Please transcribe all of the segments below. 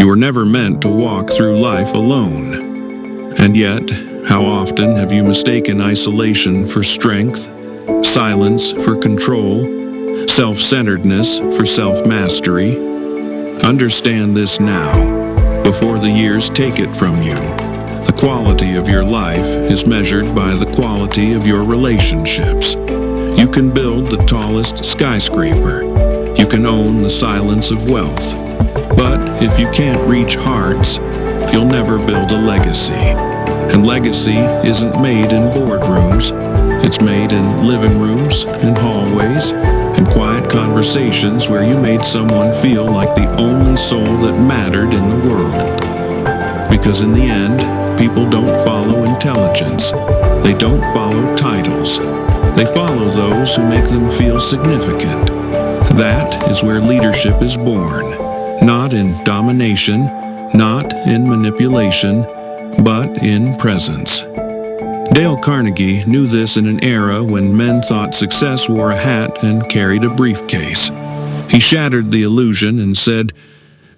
You were never meant to walk through life alone. And yet, how often have you mistaken isolation for strength, silence for control, self-centeredness for self-mastery? Understand this now, before the years take it from you. The quality of your life is measured by the quality of your relationships. You can build the tallest skyscraper. You can own the silence of wealth. But if you can't reach hearts, you'll never build a legacy. And legacy isn't made in boardrooms. It's made in living rooms, in hallways, in quiet conversations where you made someone feel like the only soul that mattered in the world. Because in the end, people don't follow intelligence. They don't follow titles. They follow those who make them feel significant. That is where leadership is born. Not in domination, not in manipulation, but in presence. Dale Carnegie knew this in an era when men thought success wore a hat and carried a briefcase. He shattered the illusion and said,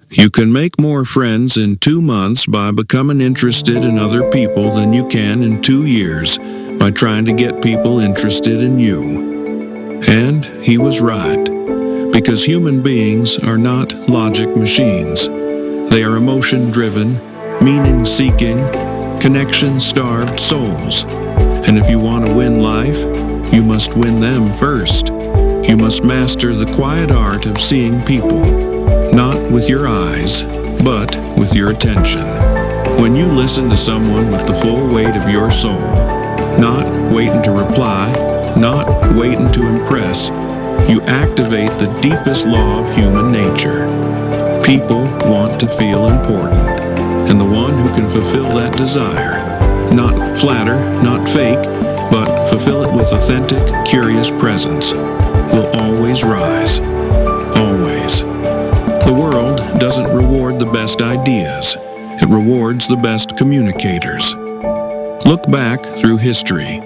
"You can make more friends in 2 months by becoming interested in other people than you can in 2 years by trying to get people interested in you." And he was right, because human beings are not logic machines. They are emotion-driven, meaning-seeking, connection-starved souls. And if you want to win life, you must win them first. You must master the quiet art of seeing people, not with your eyes, but with your attention. When you listen to someone with the full weight of your soul, not waiting to reply, not waiting to impress, you activate the deepest law of human nature. People want to feel important, and the one who can fulfill that desire, not flatter, not fake, but fulfill it with authentic, curious presence, will always rise. Always. The world doesn't reward the best ideas. It rewards the best communicators. Look back through history.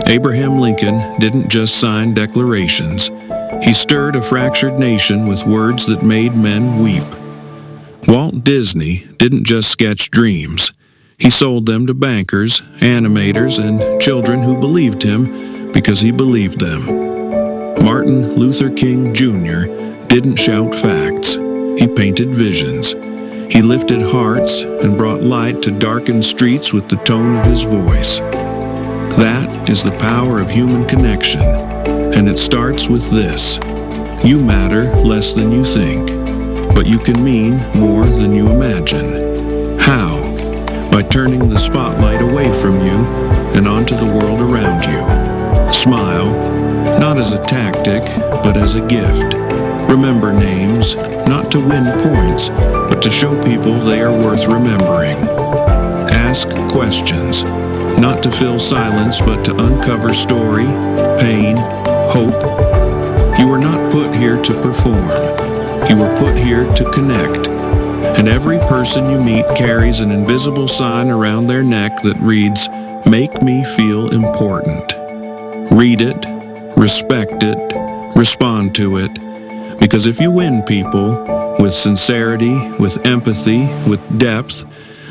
Abraham Lincoln didn't just sign declarations. He stirred a fractured nation with words that made men weep. Walt Disney didn't just sketch dreams. He sold them to bankers, animators, and children who believed him because he believed them. Martin Luther King Jr. didn't shout facts. He painted visions. He lifted hearts and brought light to darkened streets with the tone of his voice. That is the power of human connection, and it starts with this. You matter less than you think, but you can mean more than you imagine. How? By turning the spotlight away from you and onto the world around you. Smile, not as a tactic, but as a gift. Remember names, not to win points, but to show people they are worth remembering. Ask questions, not to fill silence, but to uncover story, pain, hope. You were not put here to perform. You were put here to connect. And every person you meet carries an invisible sign around their neck that reads, "Make me feel important." Read it, respect it, respond to it. Because if you win people with sincerity, with empathy, with depth,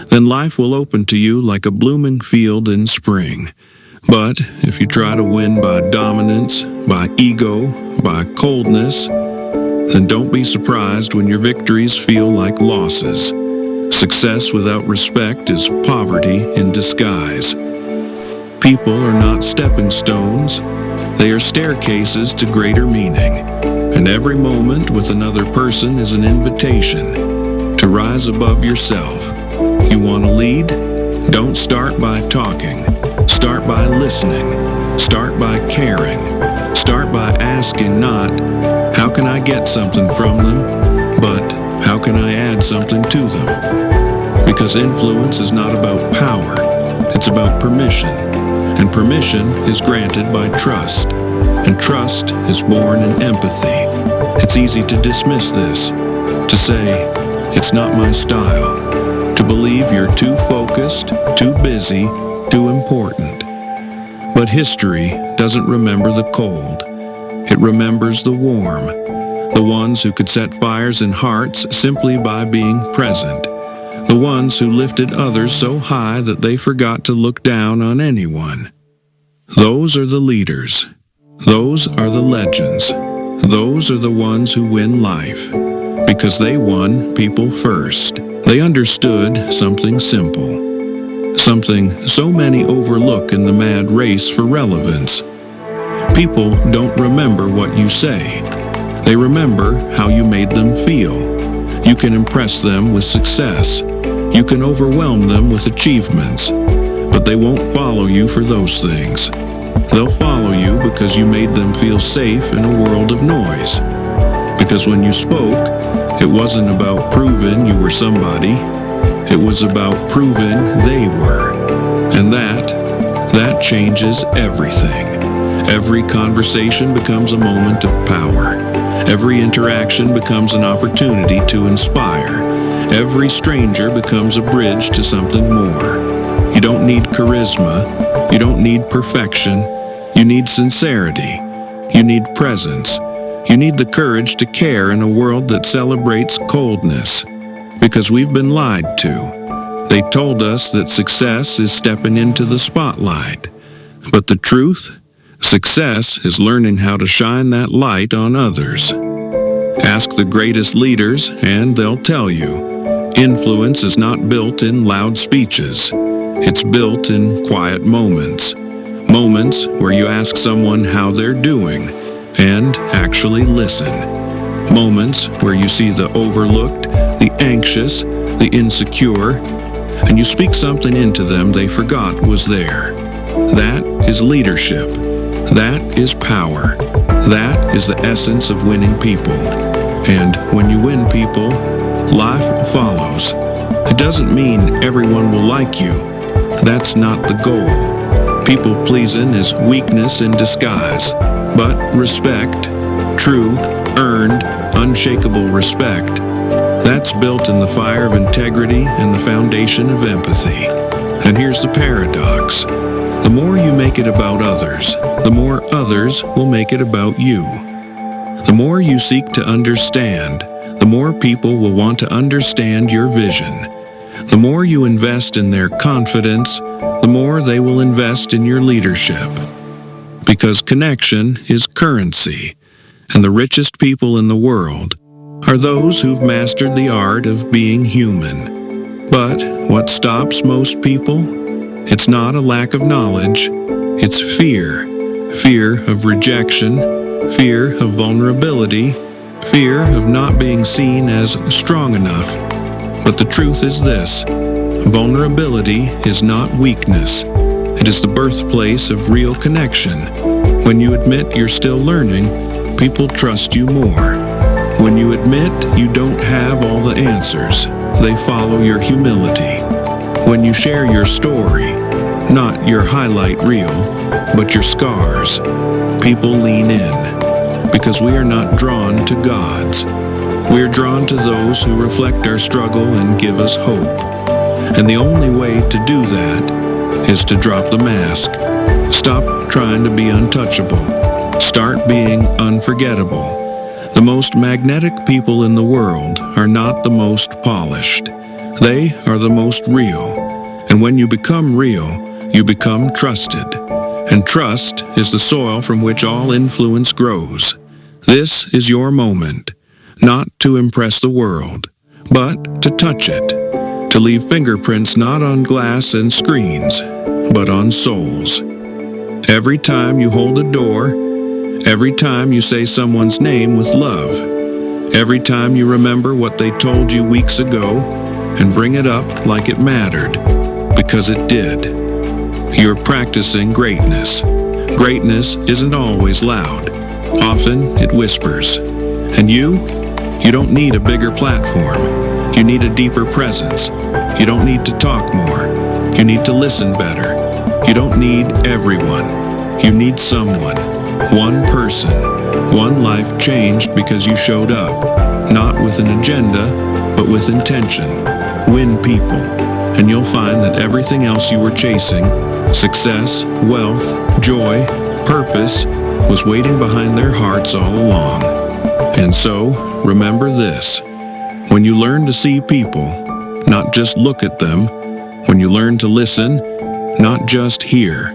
then life will open to you like a blooming field in spring. But if you try to win by dominance, by ego, by coldness, then don't be surprised when your victories feel like losses. Success without respect is poverty in disguise. People are not stepping stones. They are staircases to greater meaning. And every moment with another person is an invitation to rise above yourself. You want to lead? Don't start by talking. Start by listening. Start by caring. Start by asking not, how can I get something from them, but how can I add something to them? Because influence is not about power, it's about permission. And permission is granted by trust. And trust is born in empathy. It's easy to dismiss this, to say, it's not my style, to believe you're too focused, too busy, too important. But history doesn't remember the cold. It remembers the warm, the ones who could set fires in hearts simply by being present, the ones who lifted others so high that they forgot to look down on anyone. Those are the leaders. Those are the legends. Those are the ones who win life, because they won people first. They understood something simple, something so many overlook in the mad race for relevance. People don't remember what you say. They remember how you made them feel. You can impress them with success. You can overwhelm them with achievements, but they won't follow you for those things. They'll follow you because you made them feel safe in a world of noise. Because when you spoke, it wasn't about proving you were somebody. It was about proving they were. And that changes everything. Every conversation becomes a moment of power. Every interaction becomes an opportunity to inspire. Every stranger becomes a bridge to something more. You don't need charisma. You don't need perfection. You need sincerity. You need presence. You need the courage to care in a world that celebrates coldness. Because we've been lied to. They told us that success is stepping into the spotlight. But the truth? Success is learning how to shine that light on others. Ask the greatest leaders, and they'll tell you, influence is not built in loud speeches. It's built in quiet moments. Moments where you ask someone how they're doing and actually listen. Moments where you see the overlooked, the anxious, the insecure, and you speak something into them they forgot was there. That is leadership. That is power. That is the essence of winning people. And when you win people, life follows. It doesn't mean everyone will like you. That's not the goal. People-pleasing is weakness in disguise. But respect, true, earned, unshakable respect, that's built in the fire of integrity and the foundation of empathy. And here's the paradox. The more you make it about others, the more others will make it about you. The more you seek to understand, the more people will want to understand your vision. The more you invest in their confidence, the more they will invest in your leadership. Because connection is currency, and the richest people in the world are those who've mastered the art of being human. But what stops most people? It's not a lack of knowledge, it's fear. Fear of rejection, fear of vulnerability, fear of not being seen as strong enough. But the truth is this: vulnerability is not weakness. It is the birthplace of real connection. When you admit you're still learning, people trust you more. When you admit you don't have all the answers, they follow your humility. When you share your story, not your highlight reel, but your scars, people lean in. Because we are not drawn to gods. We are drawn to those who reflect our struggle and give us hope. And the only way to do that is to drop the mask. Stop trying to be untouchable. Start being unforgettable. The most magnetic people in the world are not the most polished. They are the most real. And when you become real, you become trusted. And trust is the soil from which all influence grows. This is your moment, not to impress the world, but to touch it, to leave fingerprints not on glass and screens, but on souls. Every time you hold a door, every time you say someone's name with love, every time you remember what they told you weeks ago and bring it up like it mattered, because it did. You're practicing greatness. Greatness isn't always loud. Often it whispers. And you don't need a bigger platform. You need a deeper presence. You don't need to talk more. You need to listen better. You don't need everyone. You need someone. One person. One life changed because you showed up. Not with an agenda, but with intention. Win people. And you'll find that everything else you were chasing, success, wealth, joy, purpose, was waiting behind their hearts all along. And so, remember this: when you learn to see people, not just look at them, when you learn to listen, not just hear,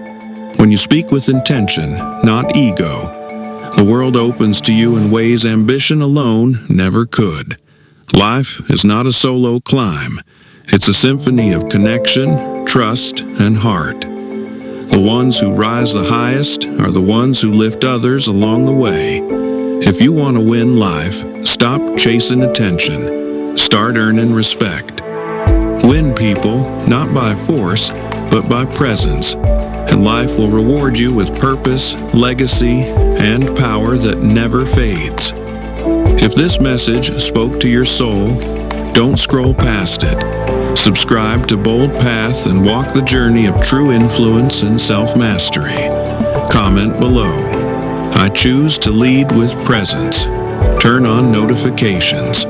when you speak with intention, not ego, the world opens to you in ways ambition alone never could. Life is not a solo climb. It's a symphony of connection, trust, and heart. The ones who rise the highest are the ones who lift others along the way. If you want to win life, stop chasing attention. Start earning respect. Win people, not by force, but by presence, and life will reward you with purpose, legacy, and power that never fades. If this message spoke to your soul, don't scroll past it. Subscribe to Bold Path and walk the journey of true influence and self-mastery. Comment below. I choose to lead with presence. Turn on notifications.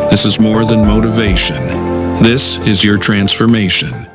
This is more than motivation. This is your transformation.